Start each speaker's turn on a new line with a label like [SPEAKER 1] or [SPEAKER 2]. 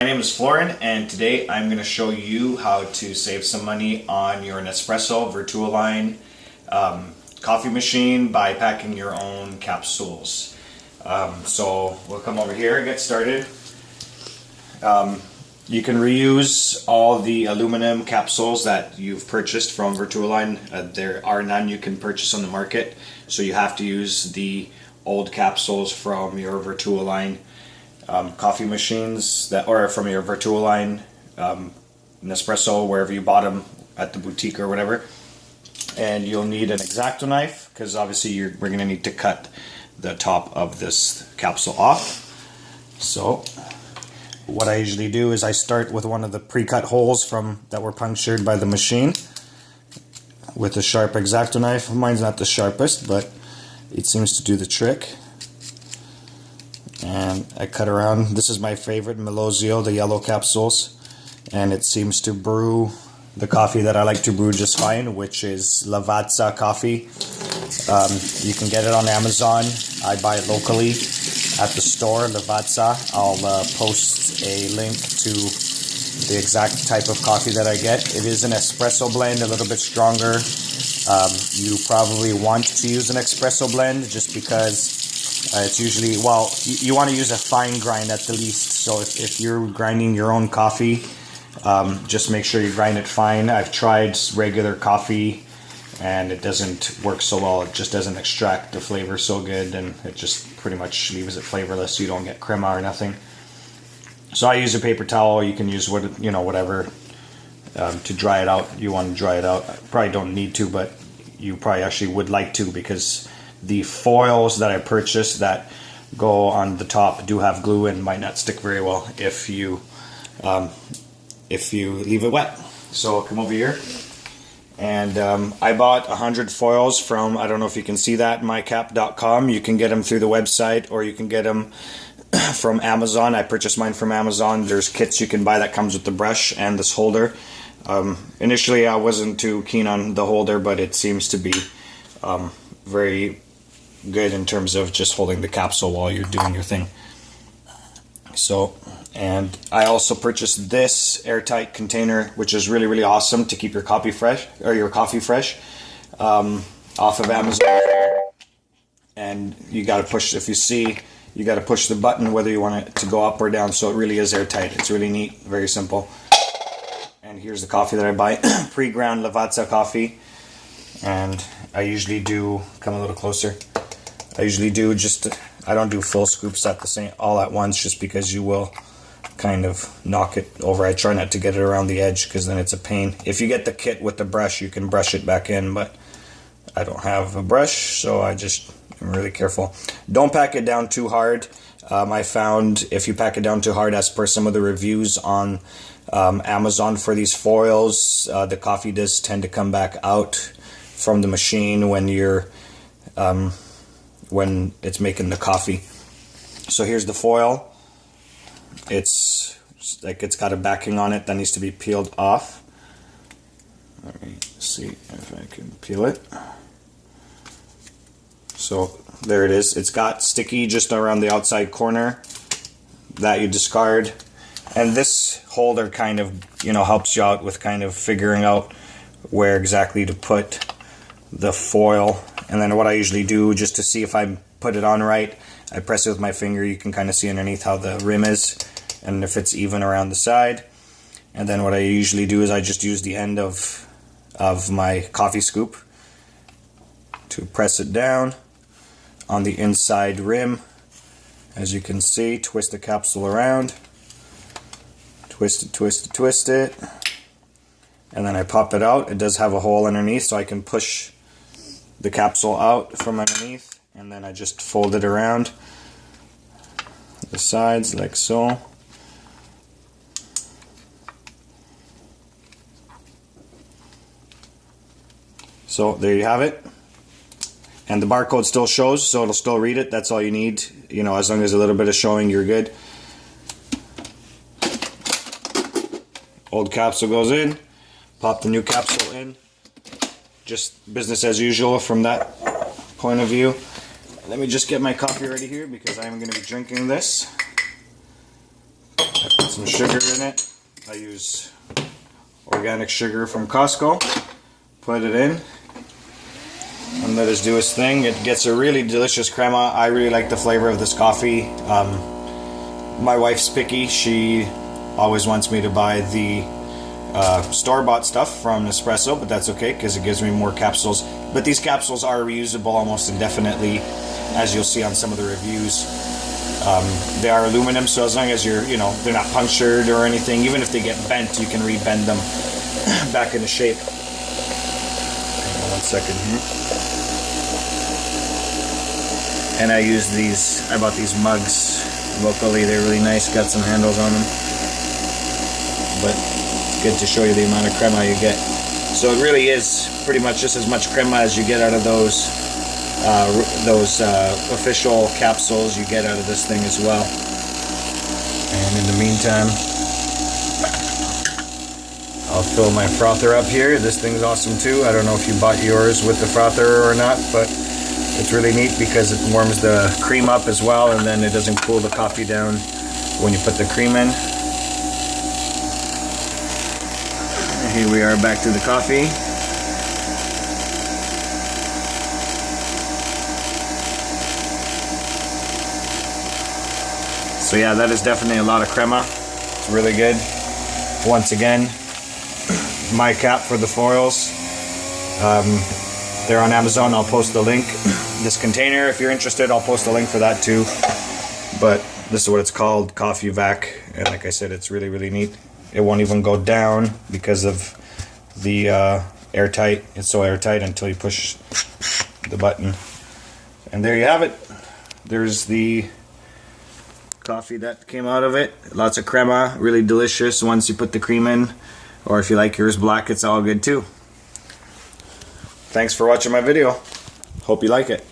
[SPEAKER 1] My name is Florin, and today I'm going to show you how to save some money on your Nespresso Vertuoline coffee machine by packing your own capsules. So we'll come over here and get started. You can reuse all the aluminum capsules that you've purchased from Vertuoline. There are none you can purchase on the market, so you have to use the old capsules from your Vertuoline coffee machines, or from your Vertuoline Nespresso, wherever you bought them at the boutique or whatever. And you'll need an X-Acto knife, because obviously we're going to need to cut the top of this capsule off. So what I usually do is I start with one of the pre-cut holes that were punctured by the machine with a sharp X-Acto knife. Mine's not the sharpest, but it seems to do the trick. And I cut around. This is my favorite, Melozio, the yellow capsules, and it seems to brew the coffee that I like to brew just fine, which is Lavazza coffee. You can get it on Amazon. I buy it locally at the store, Lavazza. I'll post a link to the exact type of coffee that I get. It is an espresso blend, a little bit stronger. You probably want to use an espresso blend just because it's usually, well, you want to use a fine grind at the least. So if you're grinding your own coffee, just make sure you grind it fine. I've tried regular coffee and it doesn't work so well. It just doesn't extract the flavor so good, and it just pretty much leaves it flavorless, so you don't get crema or nothing. So I use a paper towel. You can use whatever to dry it out. You want to dry it out. Probably don't need to, but you probably actually would like to, because the foils that I purchased that go on the top do have glue and might not stick very well if you leave it wet. So come over here, and I bought 100 foils from, I don't know if you can see that, mycap.com. You can get them through the website, or you can get them from Amazon. I purchased mine from Amazon. There's kits you can buy that comes with the brush and this holder. Initially I wasn't too keen on the holder, but it seems to be very good in terms of just holding the capsule while you're doing your thing. So, and I also purchased this airtight container, which is really, really awesome to keep your coffee fresh, off of Amazon. And you got to push, if you see, you got to push the button whether you want it to go up or down, so it really is airtight. It's really neat, very simple. And here's the coffee that I buy, pre-ground Lavazza coffee. And I usually do, come a little closer, I usually do I don't do full scoops all at once, just because you will kind of knock it over. I try not to get it around the edge, because then it's a pain. If you get the kit with the brush, you can brush it back in, but I don't have a brush, so I'm really careful. Don't pack it down too hard. I found if you pack it down too hard, as per some of the reviews on Amazon for these foils, the coffee does tend to come back out from the machine when it's making the coffee. So here's the foil. It's got a backing on it that needs to be peeled off. Let me see if I can peel it. So there it is. It's got sticky just around the outside corner that you discard. And this holder kind of, helps you out with kind of figuring out where exactly to put the foil. And then what I usually do, just to see if I put it on right, I press it with my finger. You can kind of see underneath how the rim is and if it's even around the side. And then what I usually do is I just use the end of my coffee scoop to press it down on the inside rim. As you can see, twist the capsule around, twist it, and then I pop it out. It does have a hole underneath, so I can push the capsule out from underneath, and then I just fold it around the sides like so. So there you have it. And the barcode still shows, so it'll still read it. That's all you need. As long as a little bit of showing, you're good. Old capsule goes in, pop the new capsule in. Just business as usual from that point of view. Let me just get my coffee ready here, because I'm going to be drinking this. Put some sugar in it. I use organic sugar from Costco. Put it in and let it do its thing. It gets a really delicious crema. I really like the flavor of this coffee. My wife's picky. She always wants me to buy the store-bought stuff from Nespresso, but that's okay because it gives me more capsules. But these capsules are reusable almost indefinitely, as you'll see on some of the reviews. They are aluminum, so as long as they're not punctured or anything, even if they get bent, you can rebend them back into shape. Hang on 1 second here. And I use these. I bought these mugs locally. They're really nice. Got some handles on them. But it's good to show you the amount of crema you get. So it really is pretty much just as much crema as you get out of those official capsules. You get out of this thing as well. And in the meantime, I'll fill my frother up here. This thing's awesome too. I don't know if you bought yours with the frother or not, but it's really neat because it warms the cream up as well, and then it doesn't cool the coffee down when you put the cream in. Here we are back to the coffee. So yeah, that is definitely a lot of crema. It's really good. Once again, Mycap for the foils. They're on Amazon. I'll post the link. This container, if you're interested, I'll post a link for that too. But this is what it's called, TIGHTVAC. And like I said, it's really, really neat. It won't even go down because of the airtight. It's so airtight until you push the button. And there you have it. There's the coffee that came out of it. Lots of crema, really delicious once you put the cream in. Or if you like yours black, it's all good too. Thanks for watching my video. Hope you like it.